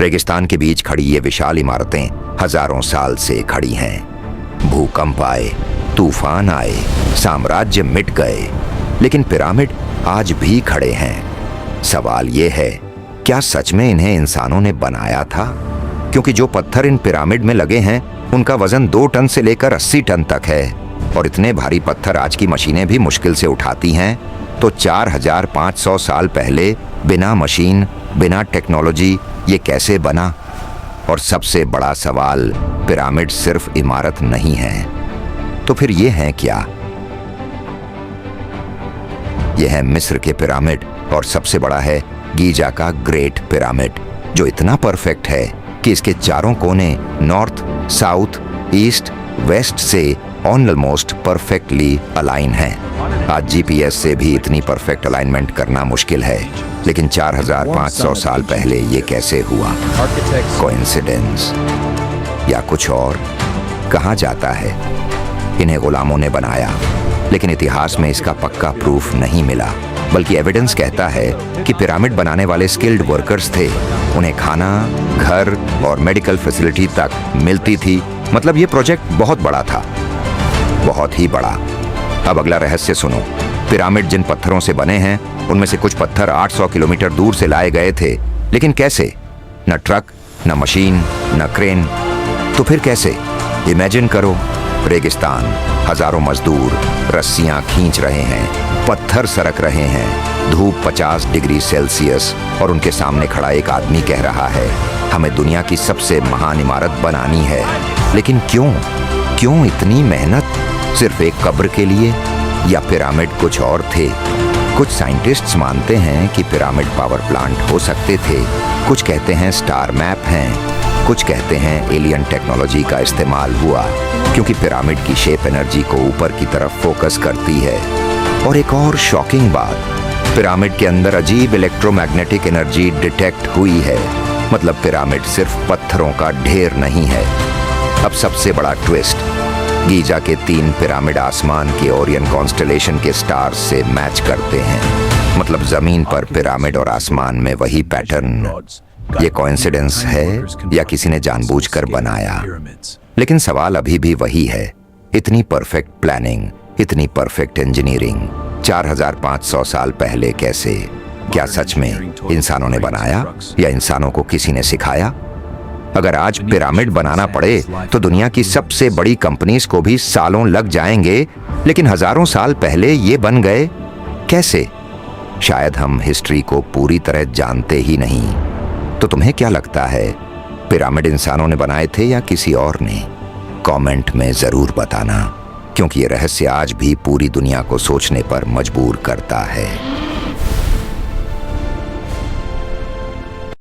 रेगिस्तान के बीच खड़ी ये विशाल इमारतें हजारों साल से खड़ी हैं। भूकंप आए, तूफान आए, साम्राज्य मिट गए, लेकिन पिरामिड आज भी खड़े हैं। सवाल ये है, क्या सच में इन्हें इंसानों ने बनाया था? क्योंकि जो पत्थर इन पिरामिड में लगे हैं उनका वजन 2 टन से लेकर 80 टन तक है, और इतने भारी पत्थर आज की मशीनें भी मुश्किल से उठाती हैं। तो 4500 साल पहले बिना मशीन, बिना टेक्नोलॉजी ये कैसे बना? और सबसे बड़ा सवाल, पिरामिड सिर्फ इमारत नहीं है, तो फिर ये है क्या? यह है मिस्र के पिरामिड, और सबसे बड़ा है गीजा का ग्रेट पिरामिड, जो इतना परफेक्ट है कि इसके चारों कोने नॉर्थ, साउथ, ईस्ट, वेस्ट से ऑलमोस्ट परफेक्टली अलाइन हैं। आज जीपीएस से भी इतनी परफेक्ट अलाइनमेंट करना मुश्किल है, लेकिन 4500 साल पहले ये कैसे हुआ? कोइंसिडेंस या कुछ और? कहा जाता है इन्हें गुलामों ने बनाया, लेकिन इतिहास में इसका पक्का प्रूफ नहीं मिला। बल्कि एविडेंस कहता है कि पिरामिड बनाने वाले स्किल्ड वर्कर्स थे, उन्हें खाना, घर और मेडिकल फैसिलिटी तक मिलती थी। मतलब ये प्रोजेक्ट बहुत बड़ा था, बहुत ही बड़ा। अब अगला रहस्य सुनो। पिरामिड जिन पत्थरों से बने हैं उनमें से कुछ पत्थर 800 किलोमीटर दूर से लाए गए थे, लेकिन कैसे? न ट्रक, न मशीन, न क्रेन। तो फिर कैसे? इमेजिन करो, रेगिस्तान, हजारों मजदूर रस्सियां खींच रहे हैं, पत्थर सरक रहे हैं, धूप 50 डिग्री सेल्सियस, और उनके सामने खड़ा एक आदमी कह रहा है, हमें दुनिया की सबसे महान इमारत बनानी है। लेकिन क्यों? क्यों इतनी मेहनत? सिर्फ एक कब्र के लिए? या पिरामिड कुछ और थे? कुछ साइंटिस्ट्स मानते हैं कि पिरामिड पावर प्लांट हो सकते थे, कुछ कहते हैं स्टार मैप हैं, कुछ कहते हैं एलियन टेक्नोलॉजी का इस्तेमाल हुआ, क्योंकि पिरामिड की शेप एनर्जी को ऊपर की तरफ फोकस करती है। और एक और शॉकिंग बात, पिरामिड के अंदर अजीब इलेक्ट्रोमैग्नेटिक एनर्जी डिटेक्ट हुई है। मतलब पिरामिड सिर्फ पत्थरों का ढेर नहीं है। अब सबसे बड़ा ट्विस्ट, गीजा के 3 पिरामिड आसमान के ओरियन कॉन्स्टेलेशन के स्टार्स से मैच करते हैं। मतलब जमीन पर पिरामिड और आसमान में वही पैटर्न। ये कोइंसिडेंस है या किसी ने जानबूझकर बनाया? लेकिन सवाल अभी भी वही है, इतनी परफेक्ट प्लानिंग, इतनी परफेक्ट इंजीनियरिंग 4500 साल पहले कैसे? क्या सच में इंसानों ने बनाया या इंसानों को किसी ने सिखाया? अगर आज पिरामिड बनाना पड़े तो दुनिया की सबसे बड़ी कंपनीज को भी सालों लग जाएंगे, लेकिन हजारों साल पहले ये बन गए कैसे? शायद हम हिस्ट्री को पूरी तरह जानते ही नहीं। तो तुम्हें क्या लगता है, पिरामिड इंसानों ने बनाए थे या किसी और ने? कमेंट में जरूर बताना, क्योंकि ये रहस्य आज भी पूरी दुनिया को सोचने पर मजबूर करता है।